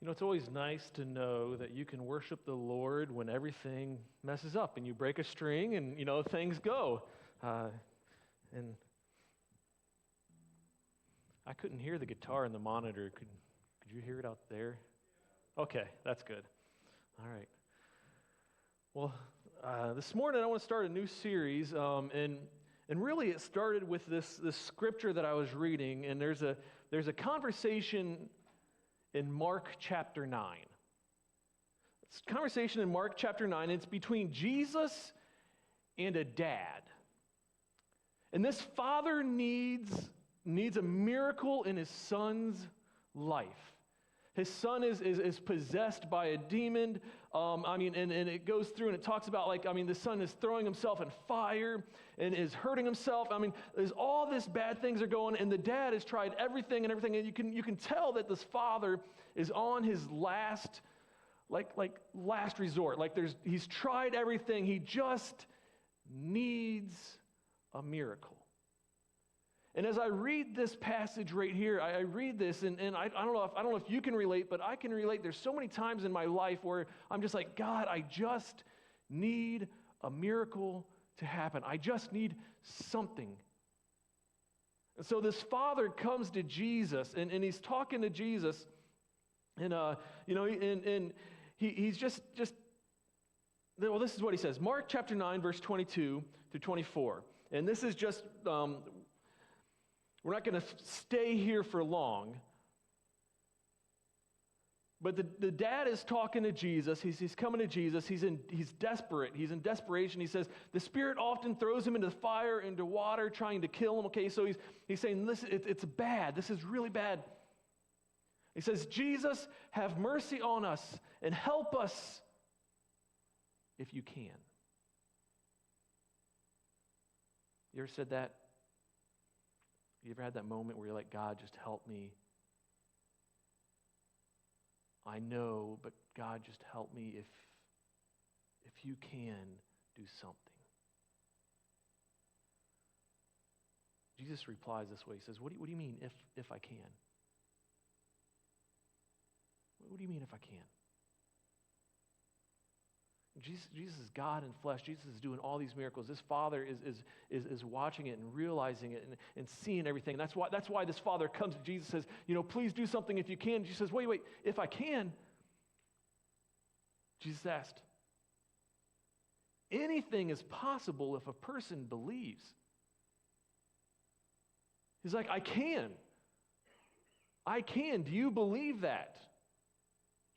You know, it's always nice to know that you can worship the Lord when everything messes up and you break a string and, things go. And I couldn't hear the guitar in the monitor. Could you hear it out there? Okay, that's good. All right. Well, this morning I want to start a new series, and really it started with this scripture that I was reading, and there's a conversation in Mark chapter 9. It's a conversation in Mark chapter 9, and it's between Jesus and a dad. And this father needs a miracle in his son's life. His son is possessed by a demon. And it goes through and it talks about the son is throwing himself in fire and is hurting himself. There's all this bad things are going, and the dad has tried everything, and you can tell that this father is on his last resort. He's tried everything. He just needs a miracle. And as I read this passage right here, I read this, and I don't know if you can relate, but I can relate. There's so many times in my life where I'm just like, God, I just need a miracle to happen. I just need something. And so this father comes to Jesus, and he's talking to Jesus, and he's just. Well, this is what he says. Mark chapter 9, verse 22 through 24. And this is just. We're not going to stay here for long. But the dad is talking to Jesus. He's coming to Jesus. He's desperate. He's in desperation. He says, the Spirit often throws him into the fire, into water, trying to kill him. Okay, so he's saying, listen, it's bad. This is really bad. He says, Jesus, have mercy on us and help us if you can. You ever said that? You ever had that moment where you're like, God, just help me? I know, but God, just help me if you can do something. Jesus replies this way. He says, what do you mean if I can? What do you mean if I can? Jesus is God in flesh. Jesus is doing all these miracles. This father is watching it and realizing it and seeing everything. And that's why this father comes to Jesus and says, please do something if you can. Jesus says, wait, if I can. Jesus asked, anything is possible if a person believes. He's like, I can. Do you believe that?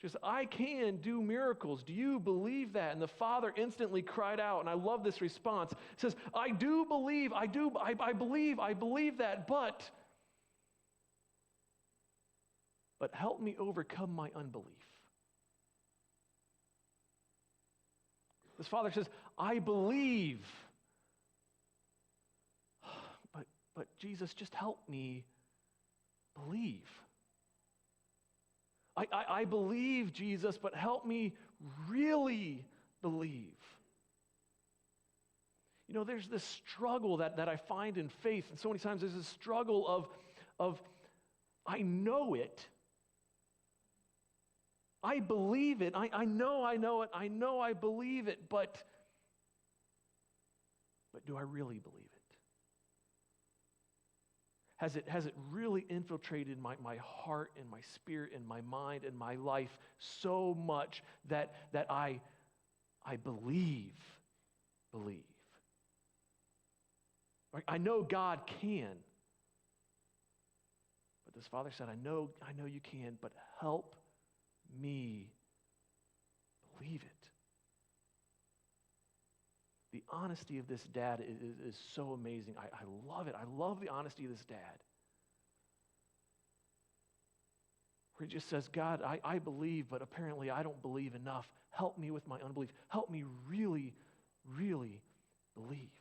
Just, I can do miracles. Do you believe that? And the father instantly cried out, and I love this response. He says, I do believe, I believe that, but help me overcome my unbelief. This father says, I believe, but Jesus, just help me believe. I believe, Jesus, but help me really believe. There's this struggle that I find in faith, and so many times there's this struggle of I know it. I believe it. I know it. I know I believe it, but do I really believe it? Has it really infiltrated my heart and my spirit and my mind and my life so much that I believe? I know God can. But this father said, I know you can, but help me believe it. The honesty of this dad is so amazing. I love it. I love the honesty of this dad. Where he just says, God, I believe, but apparently I don't believe enough. Help me with my unbelief. Help me really, really believe.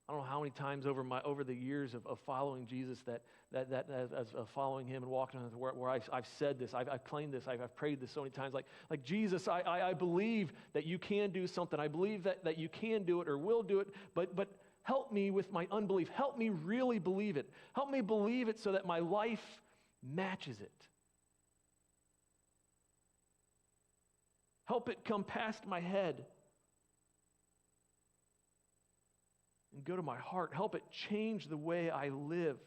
I don't know how many times over the years of following Jesus that of following him and walking on where I've said this, I've claimed this, I've prayed this so many times, like Jesus, I believe that you can do something. I believe that you can do it or will do it, but help me with my unbelief. Help me really believe it. Help me believe it so that my life matches it. Help it come past my head and go to my heart. Help it change the way I live.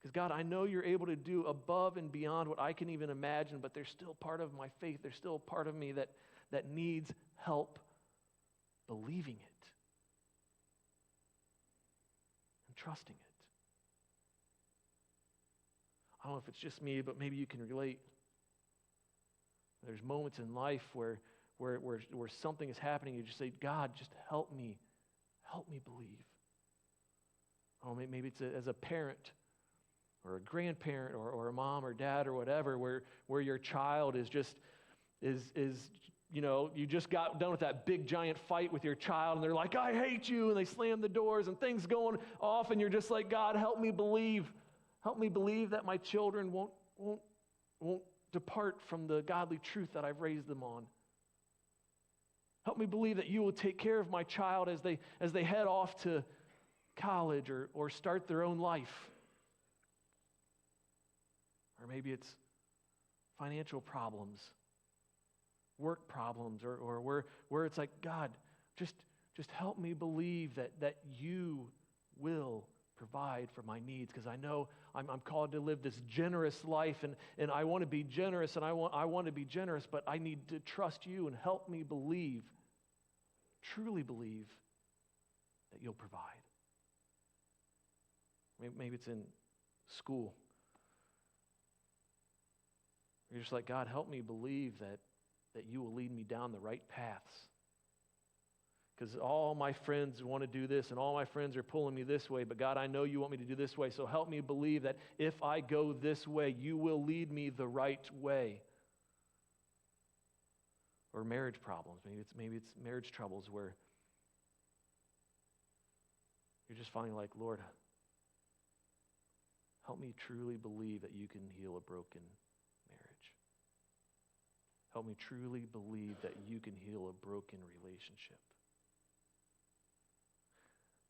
Because God, I know you're able to do above and beyond what I can even imagine, but there's still part of my faith, there's still part of me that needs help believing it and trusting it. I don't know if it's just me, but maybe you can relate. There's moments in life where something is happening, you just say, God, just help me believe. Oh, maybe it's as a parent or a grandparent or a mom or dad or whatever, where your child is you just got done with that big giant fight with your child and they're like, I hate you, and they slam the doors and things going off and you're just like, God, help me believe. Help me believe that my children won't depart from the godly truth that I've raised them on. Help me believe that you will take care of my child as they head off to college or start their own life. Or maybe it's financial problems, work problems, or where it's like, God, just help me believe that you will provide for my needs, because I know I'm called to live this generous life, and I want to be generous, and I want to be generous, but I need to trust you and help me believe, truly believe, that you'll provide. Maybe it's in school. You're just like, God, help me believe that you will lead me down the right paths. Because all my friends want to do this, and all my friends are pulling me this way, but God, I know you want me to do this way, so help me believe that if I go this way, you will lead me the right way. Or marriage problems. Maybe it's marriage troubles where you're just finally like, Lord, help me truly believe that you can heal a broken marriage. Help me truly believe that you can heal a broken relationship.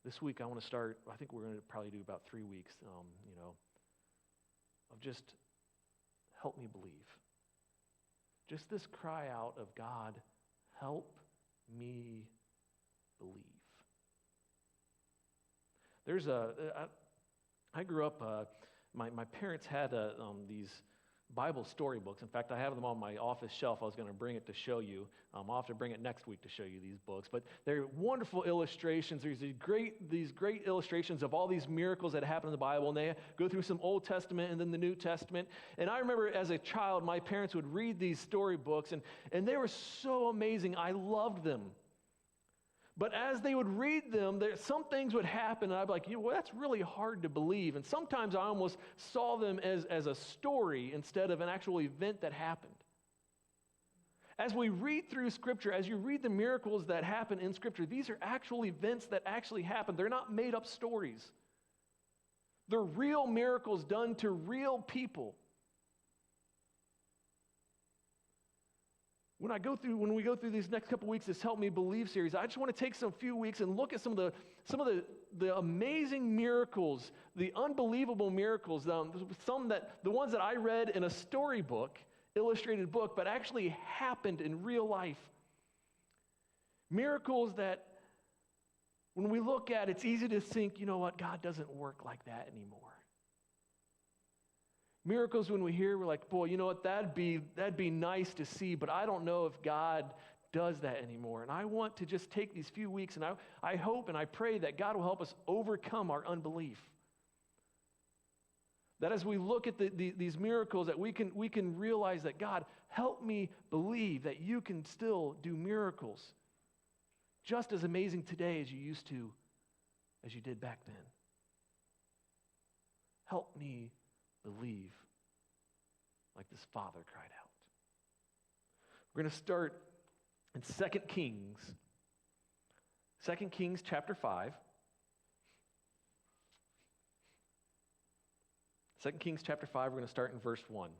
This week I want to start, I think we're going to probably do about 3 weeks, of just help me believe. Just this cry out of, God, help me believe. I grew up, my parents had these Bible storybooks. In fact, I have them on my office shelf. I was going to bring it to show you. I'll have to bring it next week to show you these books. But they're wonderful illustrations. There's these great illustrations of all these miracles that happen in the Bible. And they go through some Old Testament and then the New Testament. And I remember as a child, my parents would read these storybooks. And they were so amazing. I loved them. But as they would read them, some things would happen, and I'd be like, well, that's really hard to believe. And sometimes I almost saw them as a story instead of an actual event that happened. As we read through Scripture, as you read the miracles that happen in Scripture, these are actual events that actually happen. They're not made-up stories. They're real miracles done to real people. When we go through these next couple weeks, this Help Me Believe series, I just want to take some few weeks and look at some of the amazing miracles, the unbelievable miracles, the ones that I read in a storybook, illustrated book, but actually happened in real life. Miracles that when we look at, it's easy to think, you know what, God doesn't work like that anymore. Miracles when we hear, we're like, boy, you know what, that'd be nice to see, but I don't know if God does that anymore. And I want to just take these few weeks, and I hope and I pray that God will help us overcome our unbelief. That as we look at these miracles, that we can realize that, God, help me believe that you can still do miracles just as amazing today as you used to, as you did back then. Help me believe like this father cried out. We're going to start in 2 Kings. 2 Kings chapter 5. 2 Kings chapter 5, we're going to start in verse 1.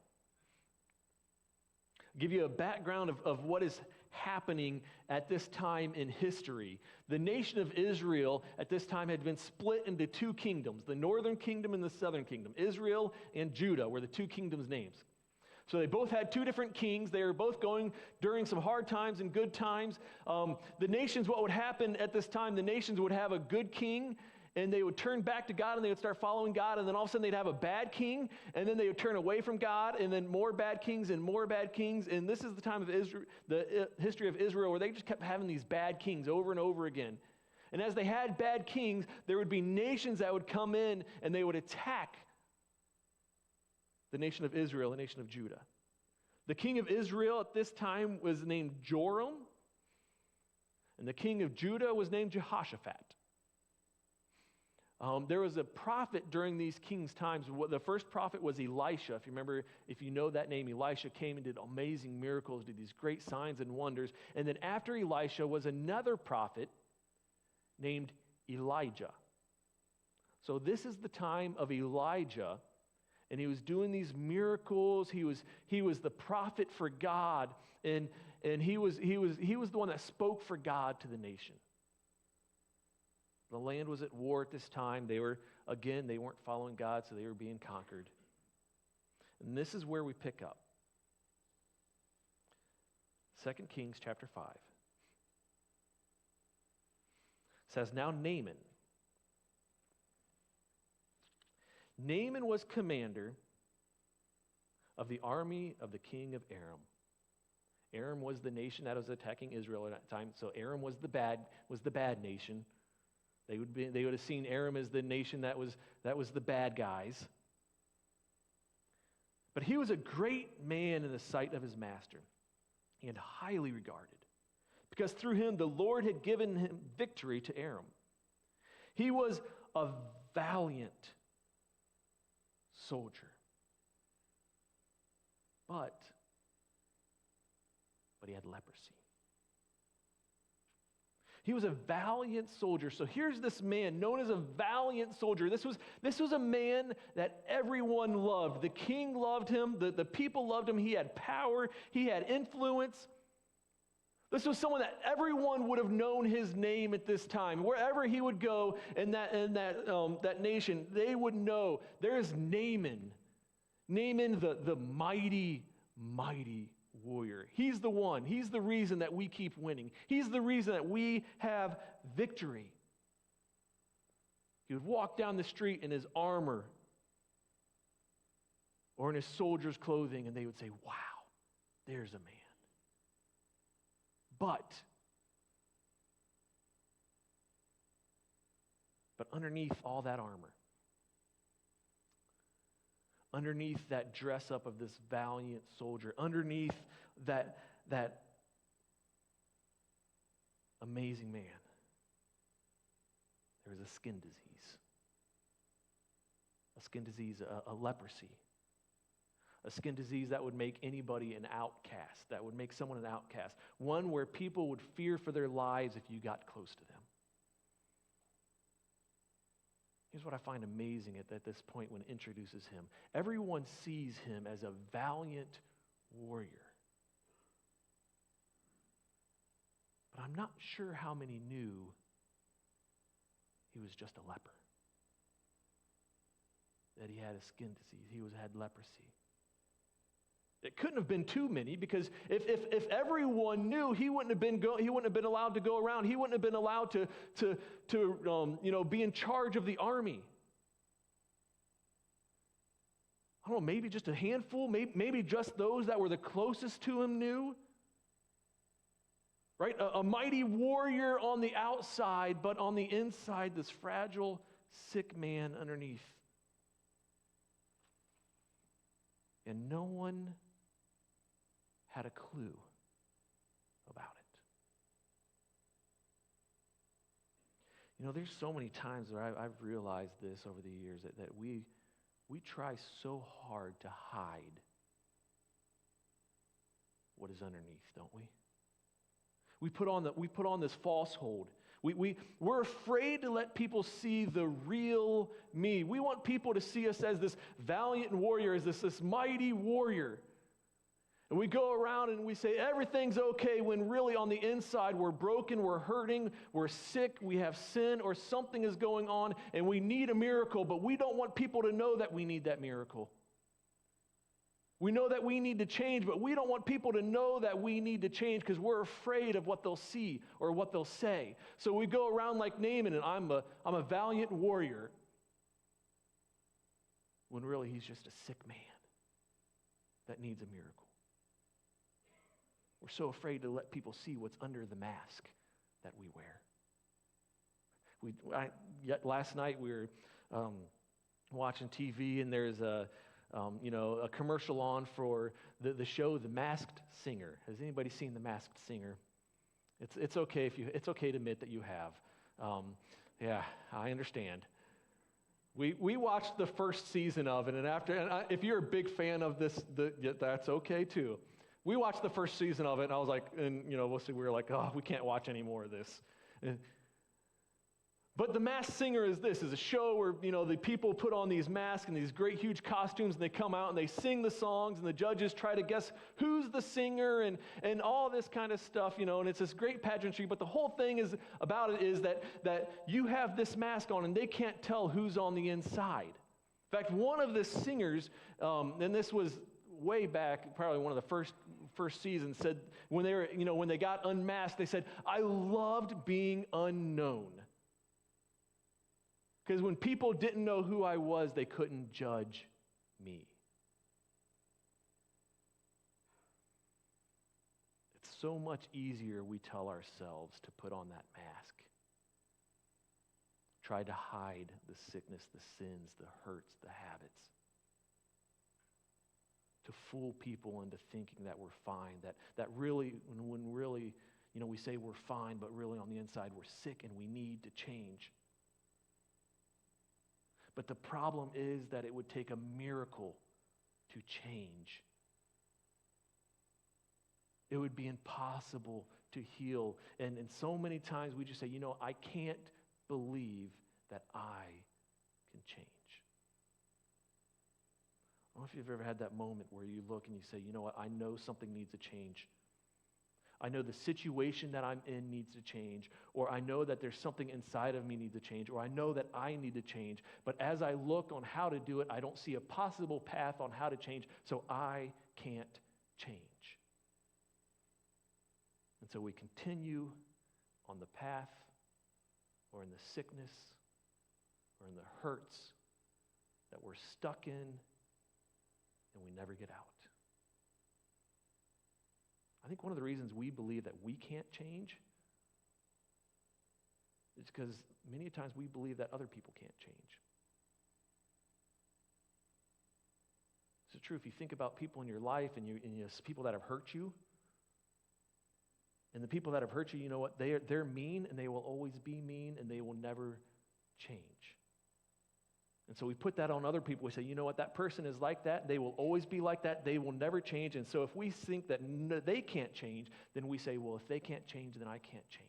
I'll give you a background of what is happening at this time in history. The nation of Israel at this time had been split into two kingdoms, the northern kingdom and the southern kingdom. Israel and Judah were the two kingdoms' names. So they both had two different kings. They were both going during some hard times and good times. The nations, what would happen at this time, the nations would have a good king, and they would turn back to God, and they would start following God, and then all of a sudden they'd have a bad king, and then they would turn away from God, and then more bad kings and more bad kings. And this is the time of Israel, the history of Israel, where they just kept having these bad kings over and over again. And as they had bad kings, there would be nations that would come in, and they would attack the nation of Israel, the nation of Judah. The king of Israel at this time was named Joram, and the king of Judah was named Jehoshaphat. There was a prophet during these kings' times. The first prophet was Elisha. If you remember, if you know that name, Elisha came and did amazing miracles, did these great signs and wonders. And then after Elisha was another prophet named Elijah. So this is the time of Elijah, and he was doing these miracles. He was the prophet for God, and he was the one that spoke for God to the nation. The land was at war at this time. They weren't following God, so they were being conquered. And this is where we pick up. 2 Kings chapter 5. It says, now Naaman was commander of the army of the king of Aram. Aram was the nation that was attacking Israel at that time. So Aram was the bad nation. They would have seen Aram as the nation that was the bad guys. But he was a great man in the sight of his master, and highly regarded, because through him the Lord had given him victory to Aram. He was a valiant soldier, but he had leprosy. He was a valiant soldier. So here's this man known as a valiant soldier. This was a man that everyone loved. The king loved him. The people loved him. He had power. He had influence. This was someone that everyone would have known his name at this time. Wherever he would go in that nation, they would know there's Naaman. Naaman, the mighty, mighty warrior. He's the one. He's the reason that we keep winning. He's the reason that we have victory. He would walk down the street in his armor or in his soldier's clothing, and they would say, wow, there's a man. But underneath all that armor, underneath that dress up of this valiant soldier, underneath that amazing man, there was a skin disease. A skin disease, a leprosy. A skin disease that would make anybody an outcast, that would make someone an outcast. One where people would fear for their lives if you got close to them. Here's what I find amazing at this point when it introduces him. Everyone sees him as a valiant warrior. But I'm not sure how many knew he was just a leper. That he had a skin disease. He had leprosy. It couldn't have been too many, because if everyone knew, he wouldn't have been allowed to go around. He wouldn't have been allowed to be in charge of the army. I don't know, maybe just a handful, maybe just those that were the closest to him knew. Right? A mighty warrior on the outside, but on the inside, this fragile, sick man underneath. And no one had a clue about it. There's so many times where I've realized this over the years that we try so hard to hide what is underneath, don't we? We put on this falsehood. We're afraid to let people see the real me. We want people to see us as this valiant warrior, as this mighty warrior. And we go around and we say everything's okay, when really on the inside we're broken, we're hurting, we're sick, we have sin, or something is going on and we need a miracle, but we don't want people to know that we need that miracle. We know that we need to change, but we don't want people to know that we need to change because we're afraid of what they'll see or what they'll say. So we go around like Naaman, and I'm a valiant warrior, when really he's just a sick man that needs a miracle. We're so afraid to let people see what's under the mask that we wear. Last night we were watching TV, and there's a commercial on for the show The Masked Singer. Has anybody seen The Masked Singer? It's okay it's okay to admit that you have. Yeah, I understand. We watched the first season of it, and if you're a big fan of this, that's okay too. We watched the first season of it, and I was like, we were like, oh, we can't watch any more of this. But The Masked Singer is a show where, the people put on these masks and these great huge costumes, and they come out and they sing the songs, and the judges try to guess who's the singer and all this kind of stuff, and it's this great pageantry. But the whole thing is that you have this mask on, and they can't tell who's on the inside. In fact, one of the singers, and this was way back, probably one of the first seasons, said when they got unmasked, they said, "I loved being unknown." Because when people didn't know who I was, they couldn't judge me. It's so much easier, we tell ourselves, to put on that mask. Try to hide the sickness, the sins, the hurts, the habits. To fool people into thinking that we're fine, that really, when really, we say we're fine, but really on the inside we're sick and we need to change. But the problem is that it would take a miracle to change. It would be impossible to heal. And so many times we just say, I can't believe that I can change. I don't know if you've ever had that moment where you look and you say, I know something needs to change. I know the situation that I'm in needs to change, or I know that there's something inside of me needs to change, or I know that I need to change. But as I look on how to do it, I don't see a possible path on how to change, so I can't change. And so we continue on the path, or in the sickness, or in the hurts that we're stuck in, and we never get out. I think one of the reasons we believe that we can't change is because many times we believe that other people can't change. It's true. If you think about people in your life and people that have hurt you, and the people that have hurt you, you know what? They're mean, and they will always be mean, and they will never change. And so we put that on other people. We say, you know what, that person is like that. They will always be like that. They will never change. And so if we think that they can't change, then we say, well, if they can't change, then I can't change.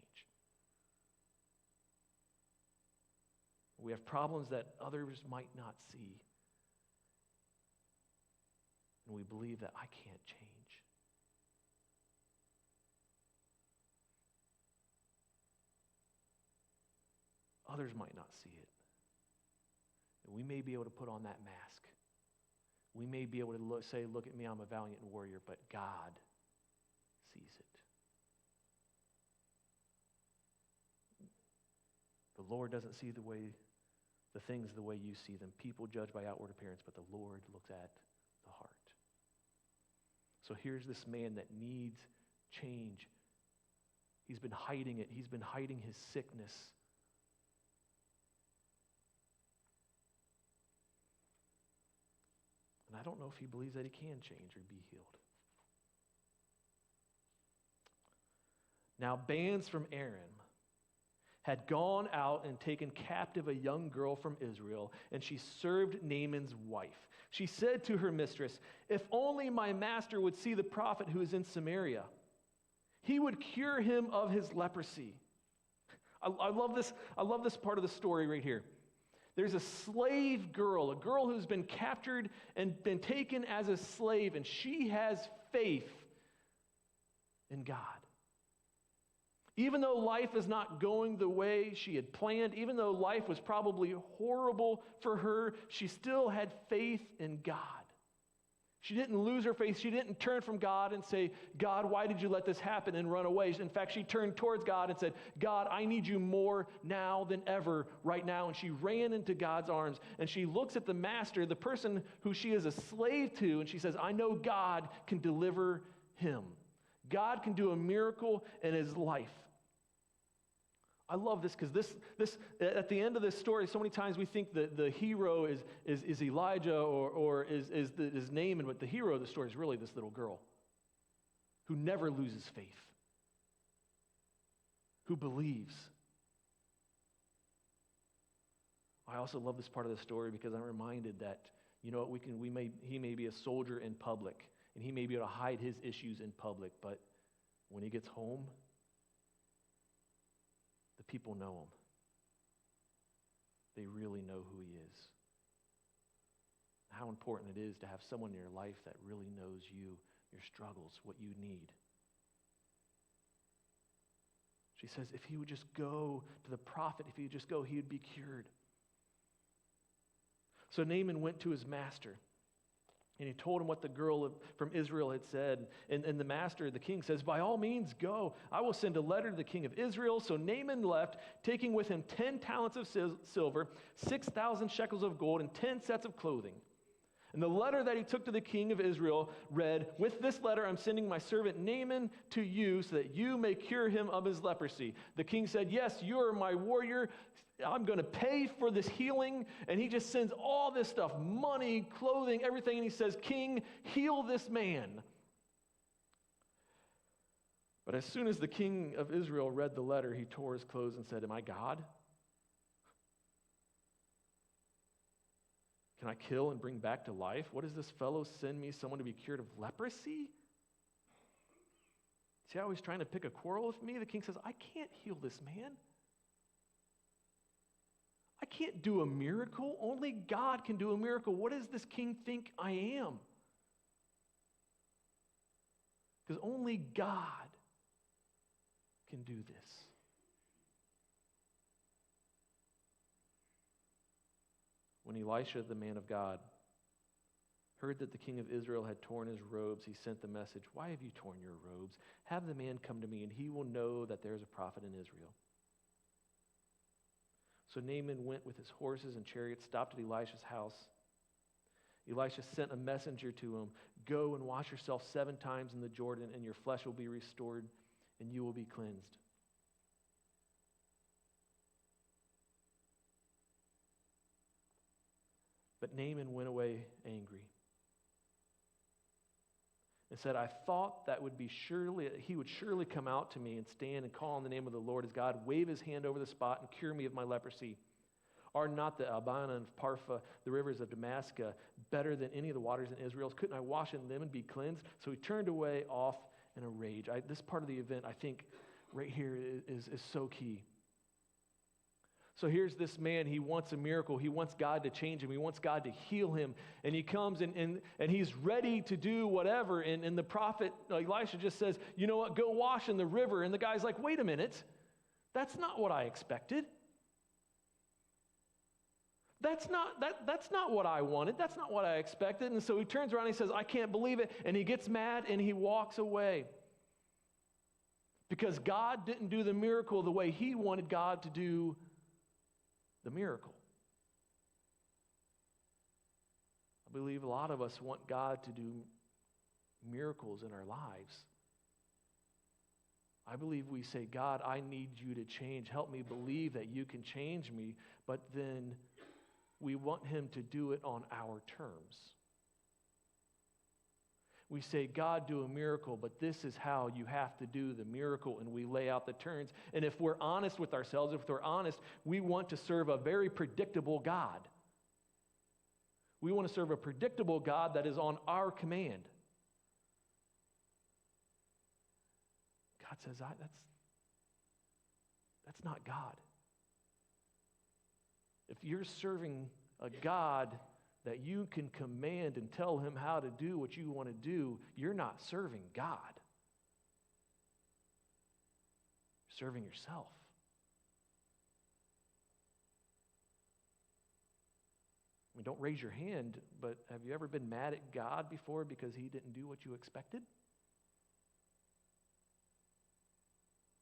We have problems that others might not see. And we believe that I can't change. Others might not see it. We may be able to put on that mask. We may be able to say, look at me, I'm a valiant warrior, but God sees it. The Lord doesn't see the things the way you see them. People judge by outward appearance, but the Lord looks at the heart. So here's this man that needs change. He's been hiding it. He's been hiding his sickness. And I don't know if he believes that he can change or be healed. Now, bands from Aram had gone out and taken captive a young girl from Israel, and she served Naaman's wife. She said to her mistress, "If only my master would see the prophet who is in Samaria, he would cure him of his leprosy." I love this part of the story right here. There's a slave girl, a girl who's been captured and been taken as a slave, and she has faith in God. Even though life is not going the way she had planned, even though life was probably horrible for her, she still had faith in God. She didn't lose her faith. She didn't turn from God and say, God, why did you let this happen, and run away. In fact, she turned towards God and said, God, I need you more now than ever right now. And she ran into God's arms, and she looks at the master, the person who she is a slave to, and she says, I know God can deliver him. God can do a miracle in his life. I love this because this at the end of this story, so many times we think that the hero is Elijah or is Naaman, but the hero of the story is really this little girl who never loses faith, who believes. I also love this part of the story because I'm reminded that, you know what, he may be a soldier in public, and he may be able to hide his issues in public, but when he gets home, the people know him. They really know who he is. How important it is to have someone in your life that really knows you, your struggles, what you need. She says, if he would just go to the prophet, if he would just go, he would be cured. So Naaman went to his master, and he told him what the girl from Israel had said. And the master, the king, says, by all means, go. I will send a letter to the king of Israel. So Naaman left, taking with him 10 talents of silver, 6,000 shekels of gold, and 10 sets of clothing. And the letter that he took to the king of Israel read, with this letter I'm sending my servant Naaman to you so that you may cure him of his leprosy. The king said, yes, you are my warrior. I'm going to pay for this healing. And he just sends all this stuff, money, clothing, everything. And he says, King, heal this man. But as soon as the king of Israel read the letter, he tore his clothes and said, am I God? Can I kill and bring back to life? What does this fellow send me, someone to be cured of leprosy? See how he's trying to pick a quarrel with me? The king says, I can't heal this man. I can't do a miracle. Only God can do a miracle. What does this king think I am? Because only God can do this. When Elisha, the man of God, heard that the king of Israel had torn his robes, he sent the message, why have you torn your robes? Have the man come to me, and he will know that there is a prophet in Israel. So Naaman went with his horses and chariots, stopped at Elisha's house. Elisha sent a messenger to him, go and wash yourself 7 times in the Jordan, and your flesh will be restored, and you will be cleansed. But Naaman went away angry and said, I thought that he would surely come out to me and stand and call on the name of the Lord his God, wave his hand over the spot and cure me of my leprosy. Are not the Abana and Parfa, the rivers of Damascus, better than any of the waters in Israel? Couldn't I wash in them and be cleansed? So he turned away off in a rage. This part of the event, I think, right here is so key. So here's this man, he wants a miracle. He wants God to change him. He wants God to heal him. And he comes and he's ready to do whatever. And the prophet Elisha just says, you know what, go wash in the river. And the guy's like, wait a minute, that's not what I expected. That's not what I wanted. That's not what I expected. And so he turns around and he says, I can't believe it. And he gets mad and he walks away. Because God didn't do the miracle the way he wanted God to do the miracle. I believe a lot of us want God to do miracles in our lives. I believe we say, God, I need you to change. Help me believe that you can change me. But then we want him to do it on our terms. We say, God, do a miracle, but this is how you have to do the miracle, and we lay out the terms. And if we're honest with ourselves, if we're honest, we want to serve a very predictable God. We want to serve a predictable God that is on our command. God says, that's not God. If you're serving a God that you can command and tell him how to do what you want to do, you're not serving God. You're serving yourself. don't raise your hand, but have you ever been mad at God before because he didn't do what you expected?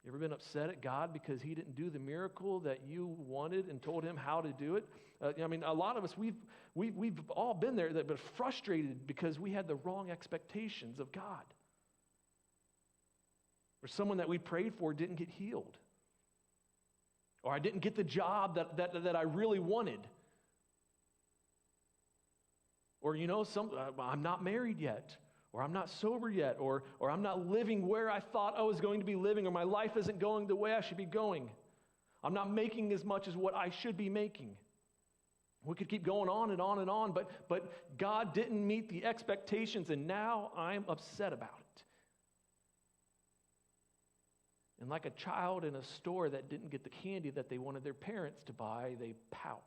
You ever been upset at God because he didn't do the miracle that you wanted and told him how to do it? A lot of us, we've all been there, but frustrated because we had the wrong expectations of God. Or someone that we prayed for didn't get healed. Or I didn't get the job that I really wanted. Or, I'm not married yet. Or I'm not sober yet, or I'm not living where I thought I was going to be living, or my life isn't going the way I should be going. I'm not making as much as what I should be making. We could keep going on and on and on, but God didn't meet the expectations, and now I'm upset about it. And like a child in a store that didn't get the candy that they wanted their parents to buy, they pout.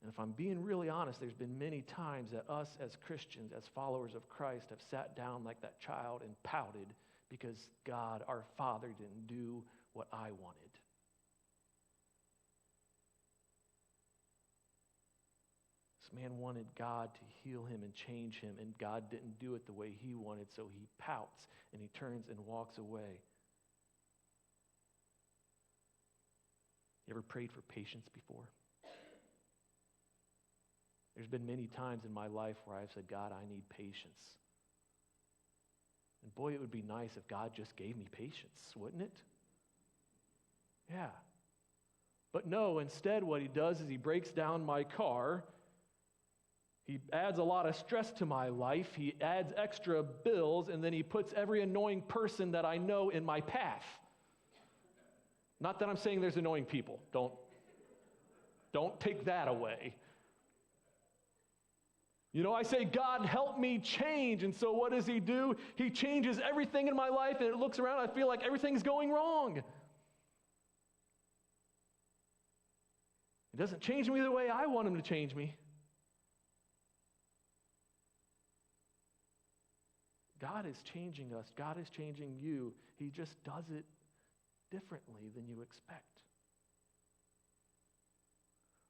And if I'm being really honest, there's been many times that us as Christians, as followers of Christ, have sat down like that child and pouted because God, our Father, didn't do what I wanted. This man wanted God to heal him and change him, and God didn't do it the way he wanted, so he pouts and he turns and walks away. You ever prayed for patience before? There's been many times in my life where I've said, God, I need patience. And boy, it would be nice if God just gave me patience, wouldn't it? Yeah. But no, instead what he does is he breaks down my car. He adds a lot of stress to my life. He adds extra bills, and then he puts every annoying person that I know in my path. Not that I'm saying there's annoying people. Don't take that away. I say, God, help me change. And so what does he do? He changes everything in my life, and it looks around, I feel like everything's going wrong. He doesn't change me the way I want him to change me. God is changing us. God is changing you. He just does it differently than you expect.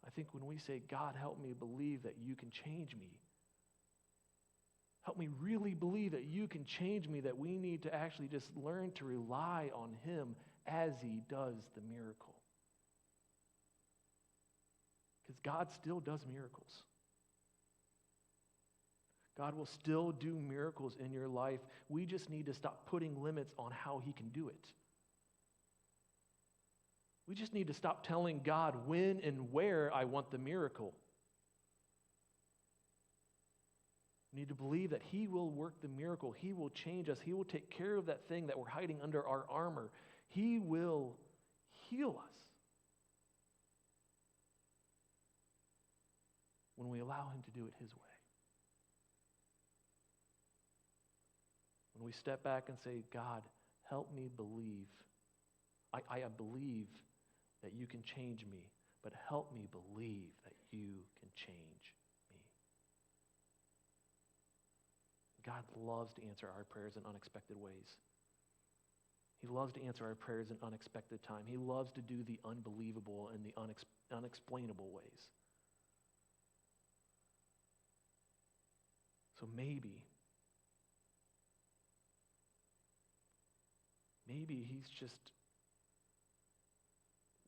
I think when we say, God, help me believe that you can change me, help me really believe that you can change me, that we need to actually just learn to rely on him as he does the miracle. Because God still does miracles. God will still do miracles in your life. We just need to stop putting limits on how he can do it. We just need to stop telling God when and where I want the miracle. We need to believe that he will work the miracle. He will change us. He will take care of that thing that we're hiding under our armor. He will heal us when we allow him to do it his way. When we step back and say, God, help me believe. I believe that you can change me, but help me believe that you can change me. God loves to answer our prayers in unexpected ways. He loves to answer our prayers in unexpected time. He loves to do the unbelievable and the unexplainable ways. So maybe he's just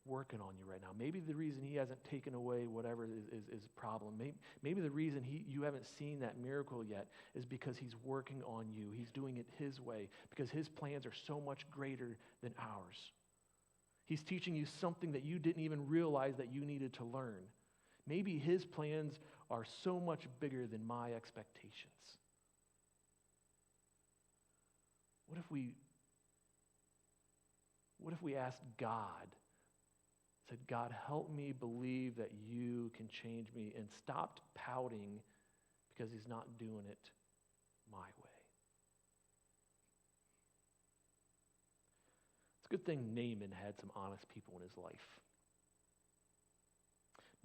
working on you right now. Maybe the reason he hasn't taken away whatever is a problem. Maybe the reason you haven't seen that miracle yet is because he's working on you. He's doing it his way because his plans are so much greater than ours. He's teaching you something that you didn't even realize that you needed to learn. Maybe his plans are so much bigger than my expectations. What if we asked God, said, God, help me believe that you can change me, and stopped pouting because he's not doing it my way? It's a good thing Naaman had some honest people in his life.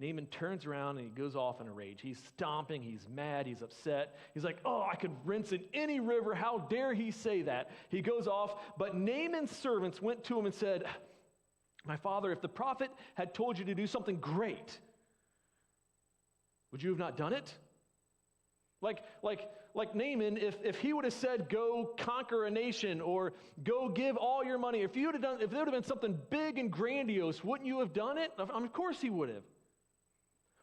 Naaman turns around and he goes off in a rage. He's stomping, he's mad, he's upset. He's like, oh, I could rinse in any river. How dare he say that? He goes off, but Naaman's servants went to him and said, My father, if the prophet had told you to do something great, would you have not done it? Like Naaman, if he would have said, go conquer a nation, or go give all your money, if there would have been something big and grandiose, wouldn't you have done it? Of course he would have.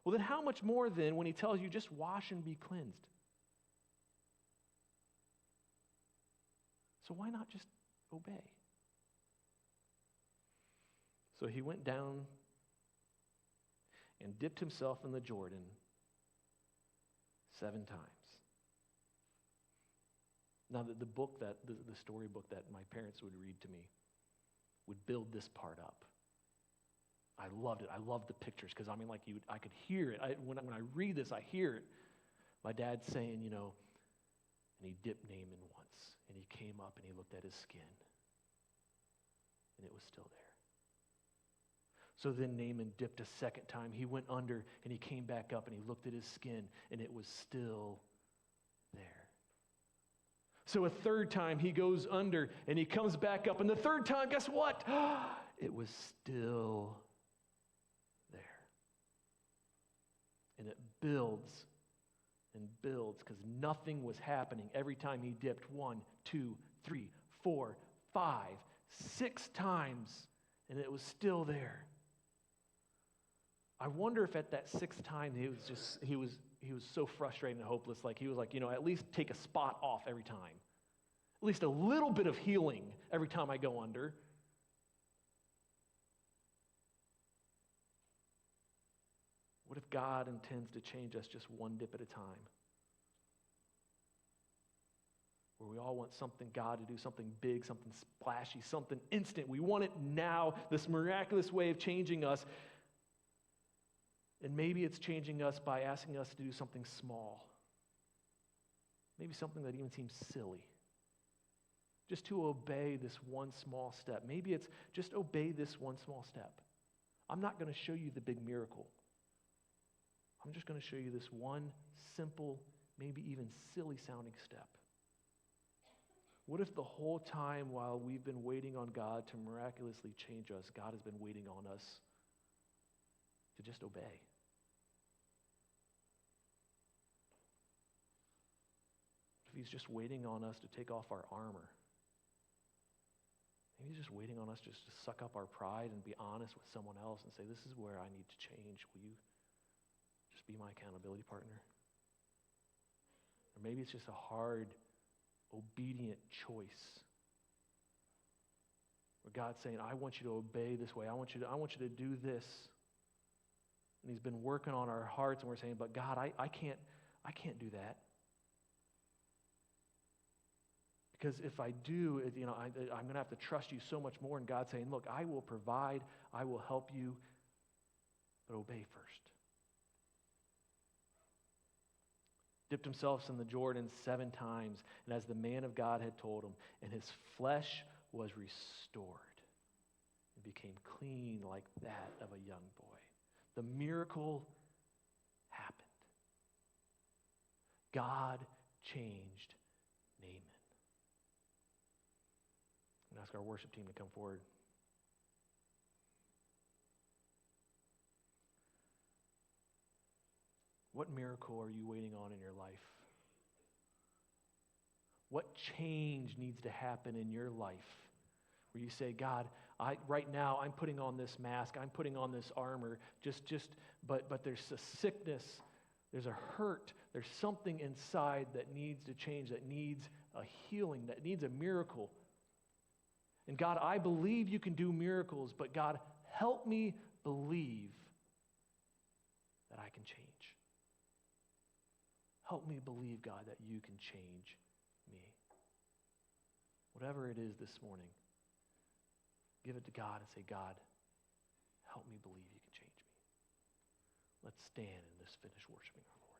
Well, then how much more then when he tells you just wash and be cleansed? So why not just obey? So he went down and dipped himself in the Jordan 7 times. Now, the storybook that my parents would read to me would build this part up. I loved it. I loved the pictures because I could hear it. When I read this, I hear it. My dad saying, and he dipped Naaman once, and he came up and he looked at his skin, and it was still there. So then Naaman dipped a second time. He went under and he came back up and he looked at his skin and it was still there. So a third time he goes under and he comes back up. And the third time, guess what? It was still there. And it builds and builds because nothing was happening every time he dipped 1, 2, 3, 4, 5, 6 times, and it was still there. I wonder if at that 6th time he was so frustrated and hopeless, he was like, at least take a spot off every time. At least a little bit of healing every time I go under. What if God intends to change us just one dip at a time? Where we all want God to do something big, something splashy, something instant. We want it now, this miraculous way of changing us. And maybe it's changing us by asking us to do something small. Maybe something that even seems silly. Just to obey this one small step. Maybe it's just obey this one small step. I'm not going to show you the big miracle. I'm just going to show you this one simple, maybe even silly sounding step. What if the whole time while we've been waiting on God to miraculously change us, God has been waiting on us to just obey? If he's just waiting on us to take off our armor. Maybe he's just waiting on us just to suck up our pride and be honest with someone else and say, this is where I need to change. Will you just be my accountability partner? Or maybe it's just a hard, obedient choice. Where God's saying, I want you to obey this way. I want you to do this. And he's been working on our hearts, and we're saying, but God, I can't do that. Because if I do, I'm going to have to trust you so much more. And God's saying, look, I will provide, I will help you, but obey first. Dipped himself in the Jordan 7 times, and as the man of God had told him, and his flesh was restored and became clean like that of a young boy. The miracle happened. God changed Naaman. I'm going to ask our worship team to come forward. What miracle are you waiting on in your life? What change needs to happen in your life where you say, God, right now I'm putting on this mask, I'm putting on this armor, but there's a sickness, there's a hurt, there's something inside that needs to change, that needs a healing, that needs a miracle. And God, I believe you can do miracles, but God, help me believe that I can change. Help me believe, God, that you can change me. Whatever it is this morning, give it to God and say, God, help me believe you can change me. Let's stand and just finish worshiping our Lord.